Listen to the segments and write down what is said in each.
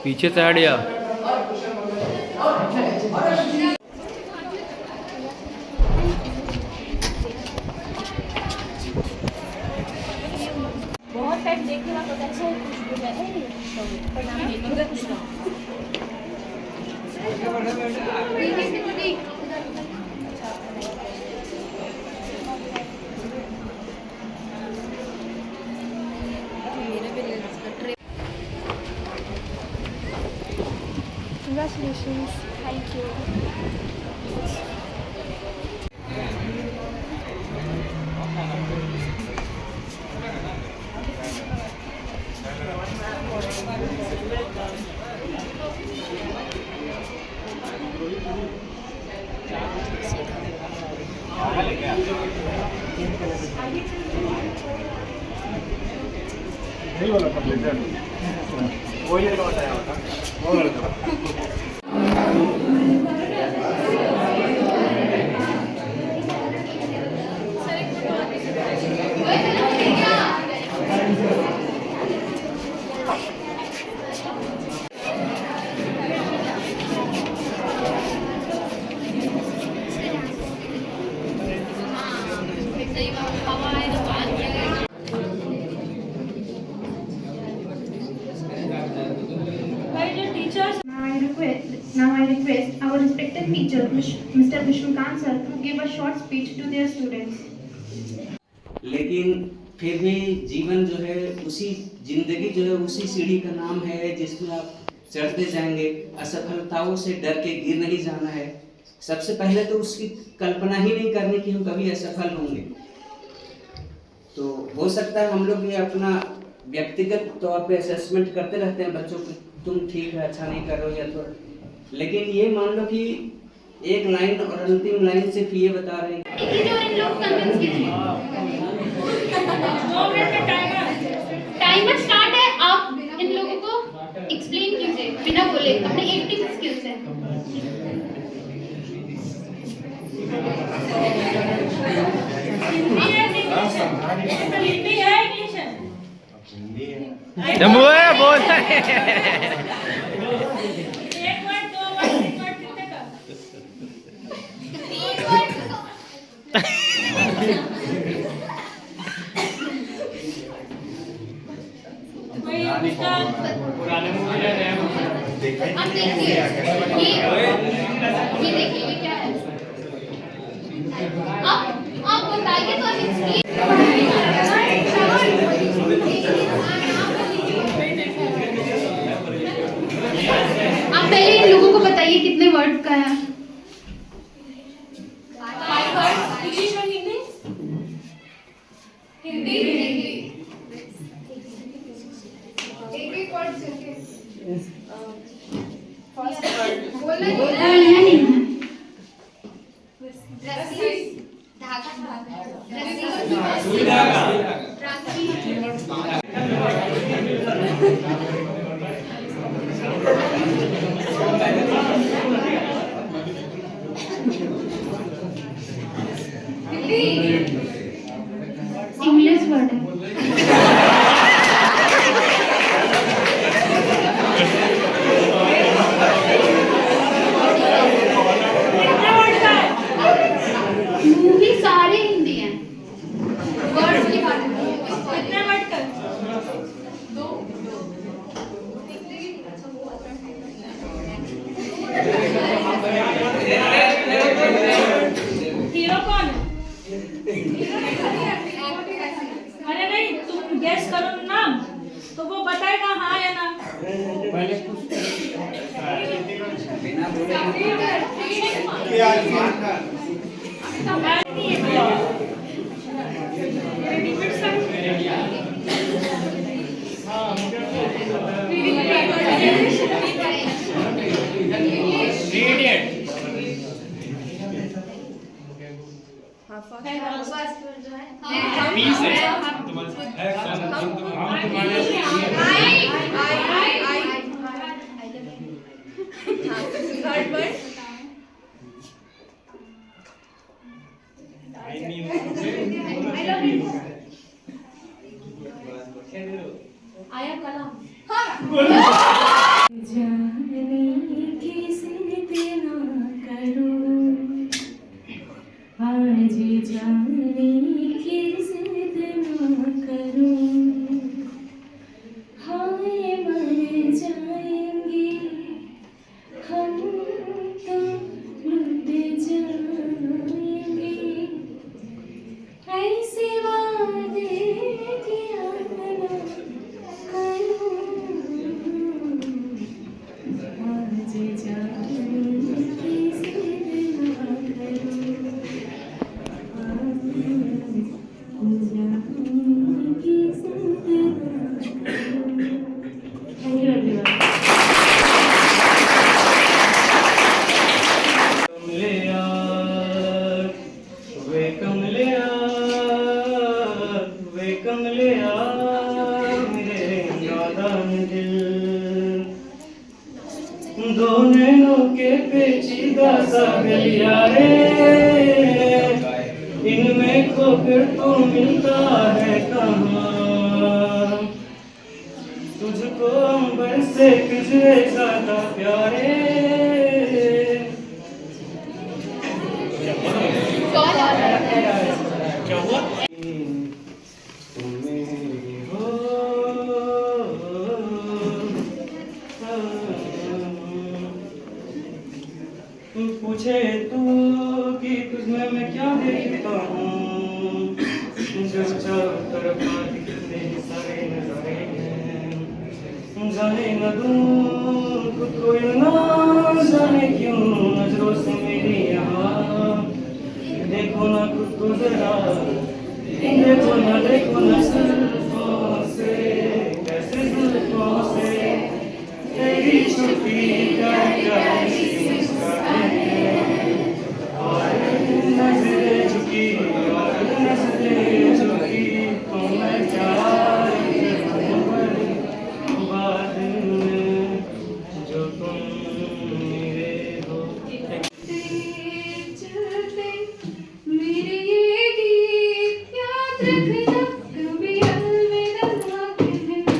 पीछे से हट जा। बहुत टाइम देखने का पता है कुछ Congratulations. Thank you. नहीं वाला पब्लिक वो ये लौटा है वो वाला Now I request our respected teacher, Mr. Vishwakant sir, to give a short speech to their students. लेकिन फिर भी जीवन जो है उसी जिंदगी जो है उसी सीढ़ी का नाम है जिसमें आप चढ़ते जाएंगे। असफलताओं से डर के गिर नहीं जाना है। सबसे पहले तो उसकी कल्पना ही नहीं करनी कि हम कभी असफल होंगे। तो हो सकता है हम लोग ये अपना व्यक्तिगत तौर पे असेसमेंट करते रहते हैं बच्चों को, तुम ठीक है अच्छा नहीं कर रहे हो या तो, लेकिन ये मान लो कि एक लाइन और अंतिम लाइन सिर्फ ये बता रहे हैं। टाइमर स्टार्ट है, आप इन लोगों को एक्सप्लेन कीजिए बिना बोले अपने एक्टिंग स्किल्स से। बोल अब देखिए ये देखिए ये क्या है। आप बताइए तो आप पहले इन लोगों को बताइए कितने वर्ड का है। 5 वर्ड। इंग्लिश और हिंदी? हिंदी एक वर्ड से फर्स्ट वर्ड बोलना नहीं है। रस्सी, धागा, रस्सी, इंग्लिश वर्ड है। मूवी सारे हिंदी हैं। वर्ड्स की बात कितने वर्ड कर? 2। हीरो कौन है? अरे नहीं, तुम गेस करो नाम तो वो बताएगा हाँ या ना। पहले बिना दो नैनों के पेचीदा सा गलिया रे, इनमें खोकर तो मिलता है कहाँ। तुझको अंबर से किसे ज्यादा प्यारे, क्या हुआ? तुम मेरी हो, पूछे तू कि तुझमें मैं क्या देखता हूँ, जो चारों तरफ दिखते सारे नजारे हैं। जाने न दूँ खुद को ना जाने क्यों नजरों से मेरी यहाँ, देखो ना खुद को जरा, देखो ना जुल्फों से, कैसे जुल्फों से तेरी छुपी प्यारी नजरें झुकी तो मैं बाद में जो तुम मेरे हो। मेरे ये गीत याद रखना, कभी अलविदा ना कहना,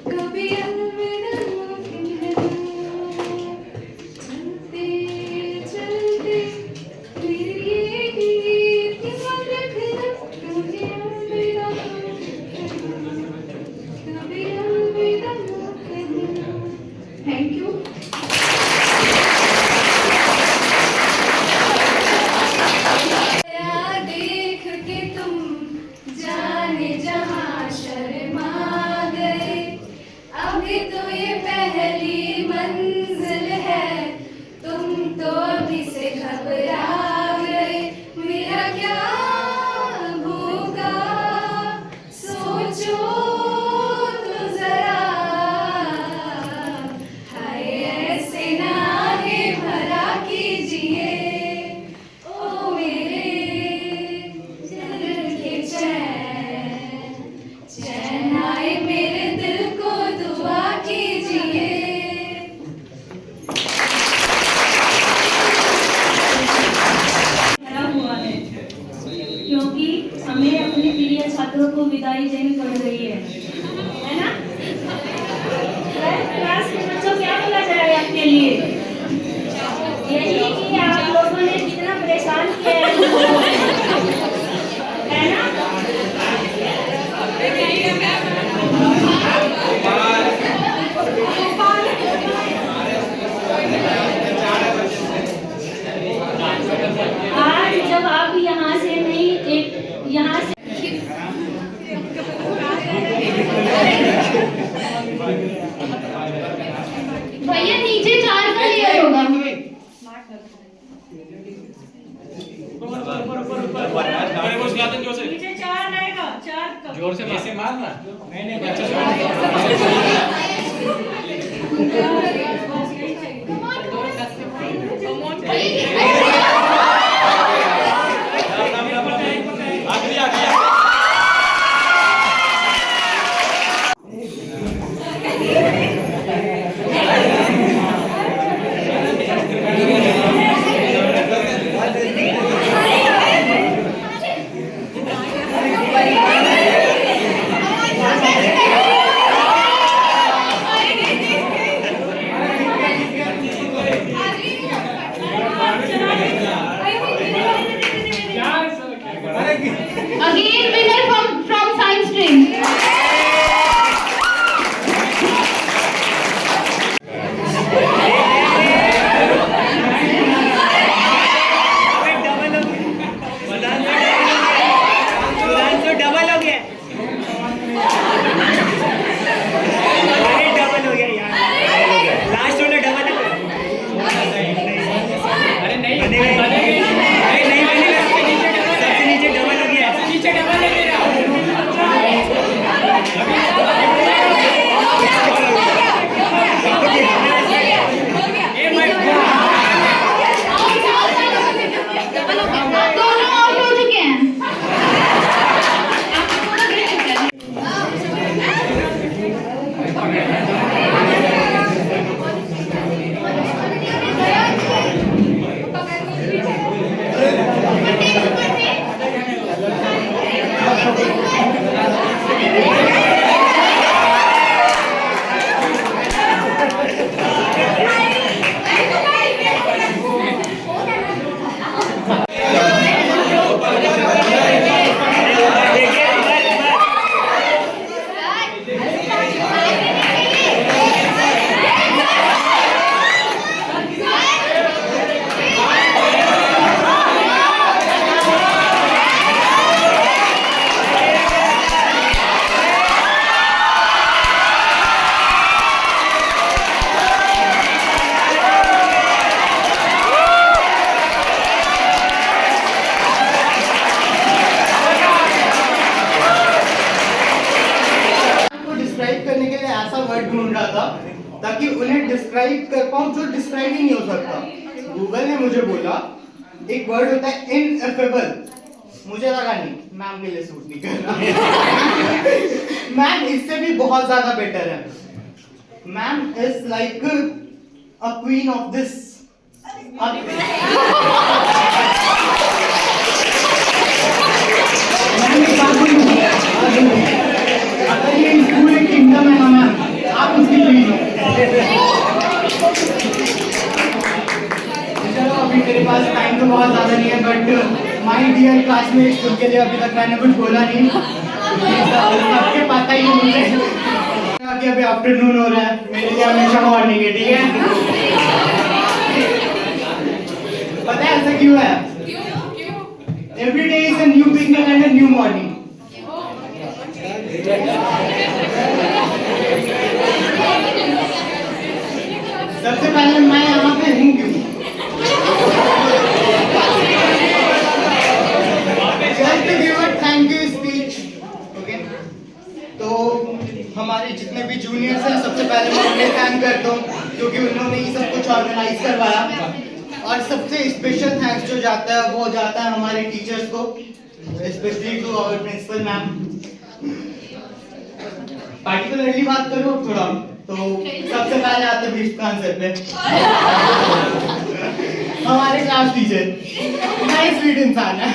कभी अलविदा ना कहना। चलते चलते मेरे ये गीत याद रखना, कभी अलविदा ना कहना, कभी अलविदा ना कहना। Thank you. देख के तुम जाने जहां शर्मा गए, अभी तो ये पहली मंजिल है, तुम तो अभी से घबरा गए। मेरा क्या होगा सोचो तो जरा, हाय ऐसे नाहे भरा कीजिए ओ मेरे दिल के चैन, चैन आए मेरे दिल को दुआ कीजिए। खड़ा हुआ है क्योंकि हमें अपने प्रिय छात्रों को विदाई देनी पड़ रही है ना? क्लास के बच्चों क्या बोला जाए आपके लिए? यही कि आप लोगों ने कितना परेशान किया है उनको, है ना? आज जब आप यहाँ से नहीं यहाँ से भैया नीचे 4 का लेयर होगा। नीचे 4 रहेगा, 4 का जोर से मारना। नहीं बच्चा डिस्क्राइब करने के लिए ऐसा वर्ड ढूंढ रहा था ताकि उन्हें डिस्क्राइब कर पाऊं जो डिस्क्राइब ही नहीं हो सकता। गूगल ने मुझे बोला एक वर्ड होता है इनएफेबल, मुझे लगा नहीं, मैम के लिए सूट नहीं कर रहा। मैम इससे भी बहुत ज्यादा बेटर है। Ma'am is like a queen of this. अगर ये पूरे किंगडम है ना मैम, आप उसकी क्वीन हो। चलो अभी मेरे पास टाइम तो बहुत ज्यादा नहीं है, बट माय डियर क्लासमेट्स, उनके लिए अभी तक मैंने कुछ बोला नहीं, सबके पता ही है मुझे कि अभी आफ्टरनून हो रहा है, मेरे लिए हमेशा मॉर्निंग है, ठीक है? पता है ऐसा क्यों है? Every day is a new beginning and a new morning. सबसे पहले मैं यहाँ पे हूँ क्यों? Just to give a thank you speech, okay? तो हमारे जितने भी जूनियर्स हैं सबसे पहले मैं उन्हें थैंक करता हूँ क्योंकि उन्होंने ये सब कुछ ऑर्गेनाइज करवाया। और सबसे स्पेशल थैंक्स जो जाता है वो जाता है हमारे टीचर्स को, specially to our principal ma'am. Particularly बात करूँ थोड़ा तो सबसे पहले आते भीष्म आंसर पे हमारे क्लास टीचर, नाइस स्वीट इंसान है।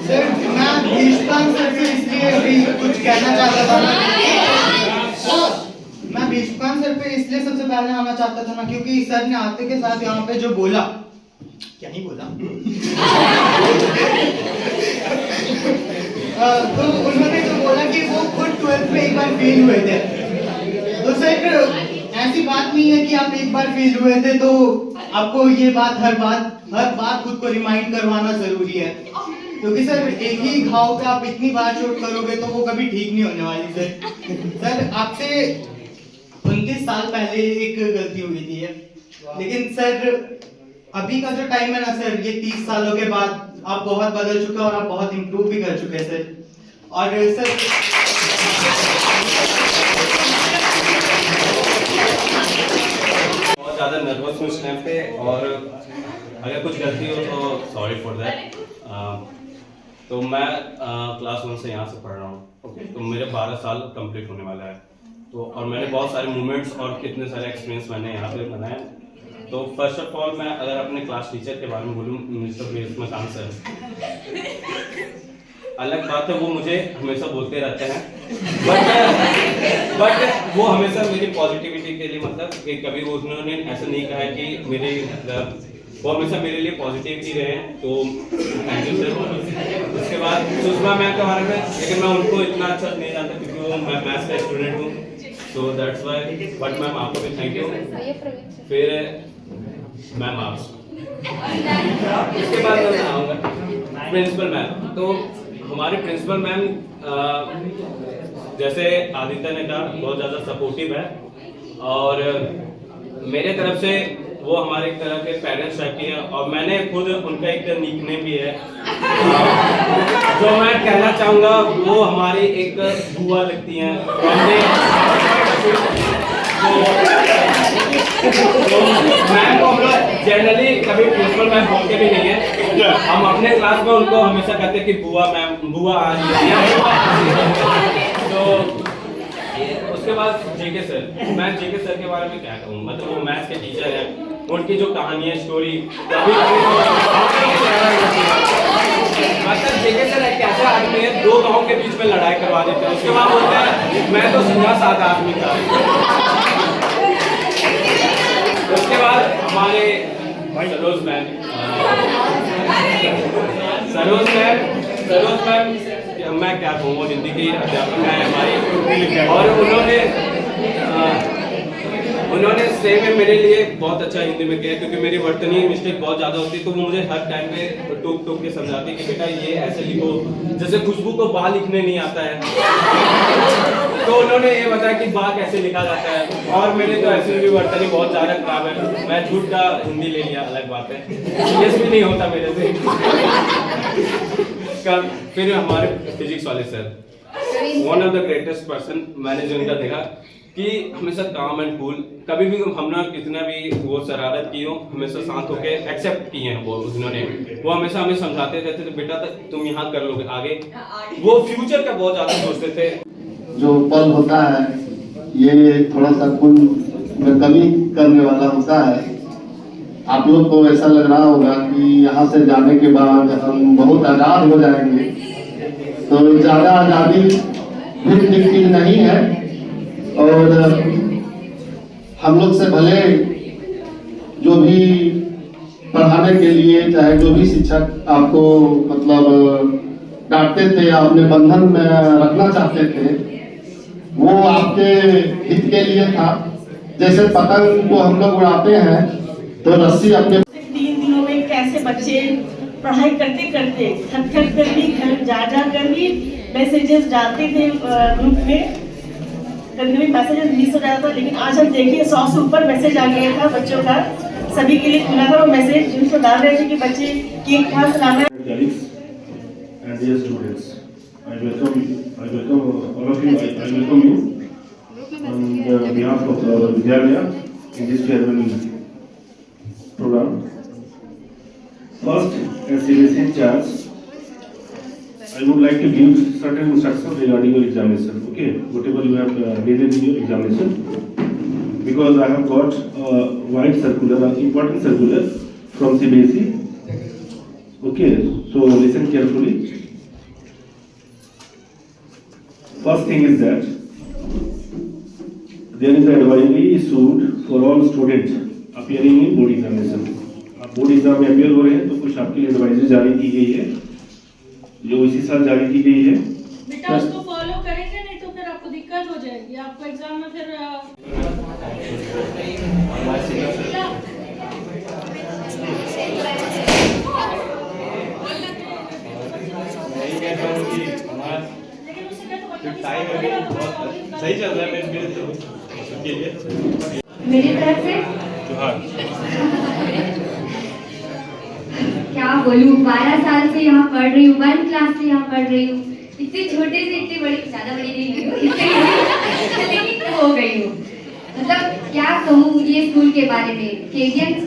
सर मैं भीष्म सर से इसलिए अभी कुछ कहना चाहता था ना, मैं भीष्म सर पे इसलिए सबसे पहले आना चाहता था ना क्योंकि सर ने आते के साथ यहाँ पे जो बोला, क्या ही बोला तो उन्होंने जो बोला कि वो खुद 12th में एक बार फेल हुए थे। तो सर ऐसी बात नहीं है कि आप एक बार फेल हुए थे तो आपको ये बात हर बात खुद को रिमाइंड करवाना जरूरी है, क्योंकि सर एक ही घाव पे आप इतनी बार चोट करोगे तो वो कभी ठीक नहीं होने वाली। सर आपसे 29 साल पहले एक गलती हुई थी, लेकिन सर अभी का जो टाइम है ना सर, ये 30 सालों के बाद आप बहुत बदल चुके हैं और आप बहुत इम्प्रूव भी कर चुके हैं सर। और सर बहुत ज़्यादा नर्वस हूँ इस टाइम पे, और अगर कुछ गलती हो तो सॉरी फॉर दैट। तो मैं क्लास 1 से यहाँ से पढ़ रहा हूँ, ओके? तो मेरे 12 साल कंप्लीट होने वाला है, तो और मैंने बहुत सारे मूवमेंट्स और कितने सारे एक्सपीरियंस मैंने यहाँ पे बनाए। तो फर्स्ट ऑफ ऑल मैं अगर अपने क्लास टीचर के बारे में बोलूँ, मिस्टर भीष्म सर, अलग बात है वो मुझे हमेशा बोलते रहते हैं, बट वो हमेशा मेरी पॉजिटिविटी के लिए, मतलब कि कभी उन्होंने ऐसा नहीं कहा है कि मेरे मतलब वो हमेशा मेरे लिए पॉजिटिव ही रहे हैं, तो थैंक यू सर। उसके बाद सुषमा मैम के बारे में, लेकिन मैं उनको इतना अच्छा नहीं जानता क्योंकि वो मैं मैथ्स का स्टूडेंट हूँ, so that's why. But ma'am आपको भी थैंक यू। फिर मैम आप, इसके बाद मैं आऊँगा प्रिंसिपल मैम। तो हमारे प्रिंसिपल मैम जैसे आदित्य ने कहा बहुत ज़्यादा सपोर्टिव है, और मेरे तरफ से वो हमारे एक तरह के पेरेंट्स टाइप की है, और मैंने खुद उनका एक निकनेम भी है जो मैं कहना चाहूँगा, वो हमारी एक बुआ लगती हैं। तो मैम को हम लोग जनरली कभी प्रिंसिपल मैम बोलते भी नहीं है। हम अपने क्लास में उनको हमेशा कहते हैं कि बुआ मैम, बुआ आ रही है। तो उसके बाद जेके सर, मैं जेके सर के बारे में क्या कहूँ, मतलब वो मैथ्स के टीचर हैं, उनकी जो कहानी है, स्टोरी, मतलब जेके सर एक ऐसे आदमी है, 2 गांव के बीच में लड़ाई करवा देते हैं, उसके बाद बोलते हैं मैं तो सीधा साधा आदमी था। उसके बाद हमारे सरोज मैम, मैं क्या कहूँ, वो हिंदी की अध्यापिका है हमारी, और उन्होंने सेम में मेरे लिए बहुत अच्छा हिंदी में किया, क्योंकि मेरी वर्तनी मिस्टेक बहुत ज़्यादा होती है, तो वो मुझे हर टाइम पे टोक टोक के समझाती कि बेटा ये ऐसे लिखो, जैसे खुशबू को बा लिखने नहीं आता है, तो उन्होंने ये बताया कि बा कैसे लिखा जाता है। और मेरे तो ऐसे भी वर्तनी बहुत ज़्यादा खराब है, मैं झूठ का हिंदी ले लिया, अलग बात है, ये भी नहीं होता मेरे से। फिर हमारे फिजिक्स वाले sir, one of the greatest person, मैंने जो उनका देखा कि हमेशा काम एंड कूल, कभी भी हमने कितना भी वो शरारत की हो, हमेशा शांत होके एक्सेप्ट किए हैं वो उन्होंने। वो हमेशा हमें समझाते रहते थे, बेटा तुम यहाँ कर लोगे आगे, वो फ्यूचर का बहुत ज़्यादा सोचते थे। जो पल होता है ये थोड़ा सा खून में कमी करने वाला होता है। आप लोग को ऐसा लग रहा होगा कि यहाँ से जाने के बाद हम बहुत आज़ाद हो जाएंगे, तो ज़्यादा आज़ादी भी चीज नहीं है। और हम लोग से भले जो भी पढ़ाने के लिए, चाहे जो भी शिक्षक आपको मतलब डांटते थे, अपने बंधन में रखना चाहते थे, वो आपके हित के लिए था। जैसे पतंग को हम लोग उड़ाते हैं तो रस्सी अपने 3 दिनों में कैसे बच्चे पढ़ाई करते करते थक कर भी घर जा कर भी मैसेजेस डालते थे ग्रुप में, कभी कभी मैसेजेस मिस हो जाता था, लेकिन आज हम देखिए 100 से ऊपर मैसेज आ गया था बच्चों का, सभी के लिए खुला था वो मैसेज, जिनको डाल रहे थे कि बच्चे केक कहाँ से लाना है। And dear students, I welcome all of you. I welcome you on behalf of Vidyalaya in this farewell program. First, as CBSE in charge, I would like to give certain instructions regarding your examination. Okay, whatever you have needed in your examination, because I have got a wide circular, an important circular from CBSE. Okay, so listen carefully. First thing is that there is an advisory issued for all students appearing in board examination. आप board exam में appear हो रहे हैं तो कुछ आपके लिए advisory जारी की गई है, जो इसी साल जारी की गई है। बेटा उसको फॉलो करेंगे, नहीं तो फिर आपको दिक्कत हो जाएगी, आपको एग्जाम में फिर सही चल रहा है मेरे के लिए। मेरी तरफ से क्या बोलूँ, 12 साल से यहाँ पढ़ रही हूँ, 1 क्लास से यहाँ पढ़ रही हूँ, इतने छोटे से इतनी बड़ी, ज़्यादा बड़ी नहीं हूँ लेकिन हो गई हूँ। मतलब क्या कहूँ ये स्कूल के बारे में, केवियंस,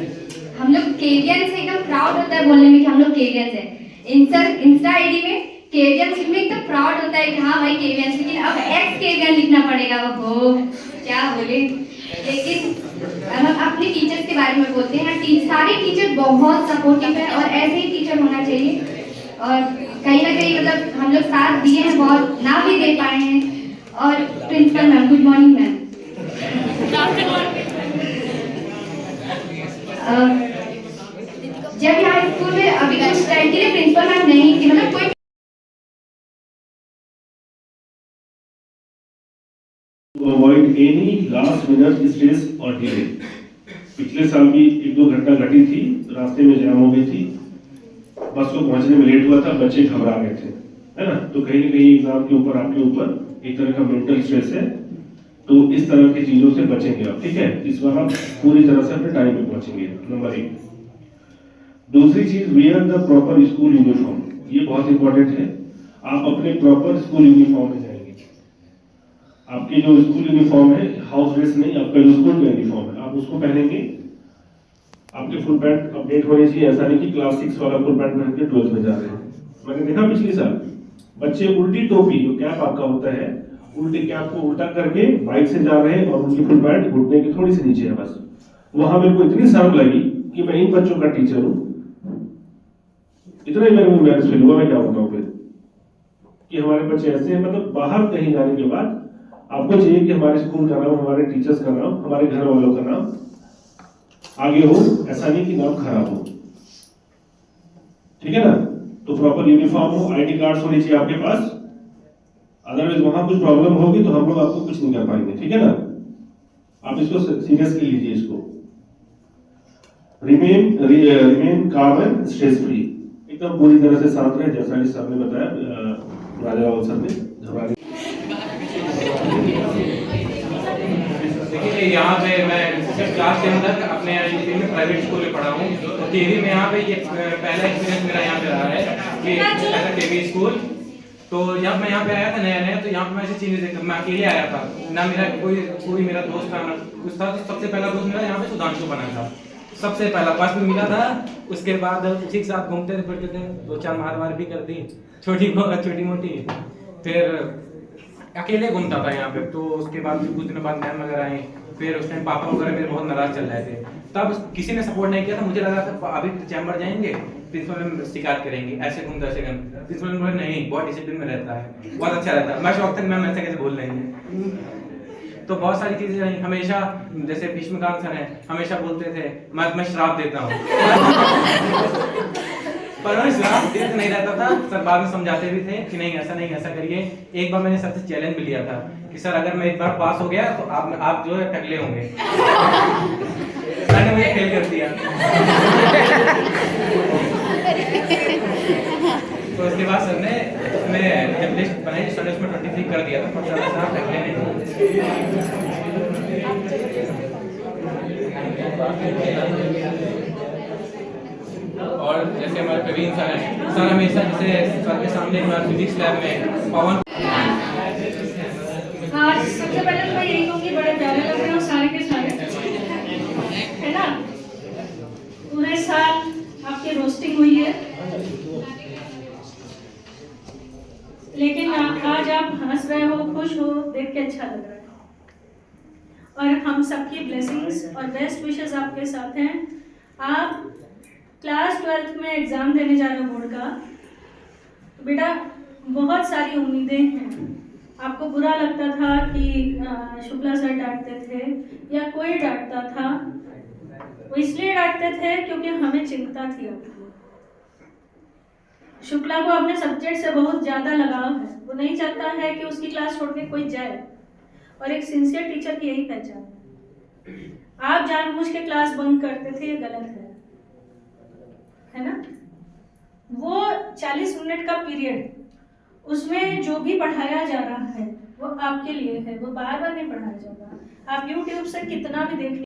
हम लोग केवियंस से एकदम प्राउड होता है बोलने में कि हम लोग केवियंस हैं। इंस्टा आईडी में केवियंस लिखने एकदम प्राउड होता है कि हाँ भाई केवियंस, लेकिन अब एक्स केवियन लिखना पड़ेगा, वो क्या बोले। लेकिन हम अपने टीचर्स के बारे में बोलते हैं, सारे टीचर बहुत सपोर्टिव है और ऐसे ही टीचर होना चाहिए। और कहीं ना कहीं मतलब हम लोग साथ दिए हैं, बहुत ना भी दे पाए हैं। और principal ma'am, good morning ma'am. जब यहाँ स्कूल में अभी कुछ टाइम के लिए प्रिंसिपल मैम नहीं थी, मतलब कोई avoid any last minute stress or delay. पिछले साल भी 1-2 घटना घटी थी, रास्ते में जाम हो गई थी, बस को पहुंचने में लेट हुआ था, बच्चे घबरा गए थे, है ना। तो कहीं ना कहीं एग्जाम के ऊपर आपके ऊपर एक तरह का मेंटल स्ट्रेस है, तो इस तरह की चीजों से बचेंगे आप, ठीक है। इस बार आप पूरी तरह से अपने टाइम पे पहुंचेंगे, नंबर 1। दूसरी चीज, wear the proper school uniform, ये बहुत इंपॉर्टेंट है। आप अपने प्रॉपर स्कूल यूनिफॉर्म में जाएंगे, आपके जो स्कूल यूनिफॉर्म है, हाउस ड्रेस नहीं, आपका जो स्कूल का यूनिफॉर्म है, आप उसको पहनेंगे। आपके फुल पैंट अपडेट होनी चाहिए, ऐसा नहीं कि क्लास 6 वाला फुल पैंट पहन के 12th में जा रहे हैं। मैंने देखा पिछले साल बच्चे उल्टी टोपी, जो कैप आपका होता है, उल्टी कैप को उल्टा करके बाइक से जा रहे हैं और उनकी फुल पैंट घुटने की थोड़ी सी नीचे है बस। वहां मेरे को इतनी शर्म लगी कि मैं इन बच्चों का टीचर हूँ, इतना ही मेरे को फील हुआ। मैं क्या बताऊँ फिर कि हमारे बच्चे ऐसे हैं। मतलब बाहर कहीं जाने के बाद आपको चाहिए कि हमारे स्कूल का नाम, हमारे टीचर्स का नाम, हमारे घर वालों का नाम आगे हो, ऐसा नहीं कि नाम खराब हो। ठीक है ना? तो प्रॉपर यूनिफॉर्म हो, आईडी कार्ड्स होनी चाहिए आपके पास, अदरवाइज वहां कुछ प्रॉब्लम होगी तो हम लोग आपको कुछ नहीं कर पाएंगे। ठीक है ना? आप इसको सीरियसली लीजिए। इसको रिमेन काम एंड स्ट्रेस फ्री, एकदम पूरी तरह से शांत रहे, जैसा कि सर ने बताया, राजा रावल सर ने। देखिए यहाँ पे मैं जब क्लास 10 तक अपने में प्राइवेट स्कूल में पढ़ा हूँ, तो केवी में यहाँ पे ये पहला एक्सपीरियंस मेरा यहाँ पे रहा है कि पहला केवी स्कूल। तो जब मैं यहाँ पे आया था नया, तो यहाँ पे मैं ऐसी चीजें देखता, मैं अकेले आया था ना, मेरा कोई मेरा दोस्त था ना कुछ था। तो सबसे पहला दोस्त मेरा यहाँ पे सुधांशु बना था, सबसे पहला फर्स्ट में मिला था। उसके बाद उसी के साथ घूमते थे फिरते थे, 2-4 मार भी कर दी छोटी मोटी। फिर अकेले घूमता था यहाँ पे। तो उसके बाद कुछ दिनों बाद मैम वगैरह आई, फिर उस टाइम पापा वगैरह मेरे बहुत नाराज चल रहे थे। तब किसी ने सपोर्ट नहीं किया था। मुझे लगा था अभी चैम्बर जाएंगे, प्रिंसिपल में शिकायत करेंगे, ऐसे घूमते ऐसे घूमते। प्रिंसिपल ने बोला नहीं, बहुत डिसिप्लिन में रहता है, बहुत अच्छा रहता है। मैं शौक था मैम ऐसे कैसे बोल लेंगे। तो बहुत सारी चीजें रही हमेशा, जैसे भीष्मकांत सर हैं, हमेशा बोलते थे मैं श्राप देता हूँ पर मैं श्राप देते नहीं रहता था। सर बाद में समझाते भी थे कि नहीं ऐसा करिए। एक बार मैंने सर से चैलेंज भी लिया था कि सर अगर मैं एक बार पास हो गया तो आप जो है टकले होंगे। मैंने मुझे फेल कर दिया। तो उसके बाद सर ने जब लिस्ट बनाई सर ने उसमें 23 कर दिया था, पर सर टकले नहीं और जैसे हमारे प्रवीण सर हैं, सर हमेशा जैसे सर के सामने हमारे फिजिक्स लैब में पवन। आज सबसे पहले तो मैं यही कहूँगी बड़े प्यारे लग रहे हो सारे के सारे, है ना? पूरे साल आपकी रोस्टिंग हुई है, लेकिन आज आप हंस रहे हो, खुश हो, देख के अच्छा लग रहा है। और हम सबकी ब्लेसिंग्स और बेस्ट विशेस आपके साथ हैं। आप क्लास 12th में एग्ज़ाम देने जा रहे हो बोर्ड का, तो बेटा बहुत सारी उम्मीदें हैं। आपको बुरा लगता था कि शुक्ला सर डांटते थे या कोई डांटता था, वो इसलिए डांटते थे क्योंकि हमें चिंता थी आपकी। शुक्ला को अपने सब्जेक्ट से बहुत ज़्यादा लगाव है, वो नहीं चाहता है कि उसकी क्लास छोड़ के कोई जाए, और एक सिंसियर टीचर की यही पहचान है। आप जानबूझ के क्लास बंक करते थे, ये गलत है ना? वो 40 मिनट का पीरियड, उसमें जो भी पढ़ाया जा रहा है वो आपके लिए है, वो बार बार नहीं पढ़ाया जाता। आप YouTube से कितना भी देख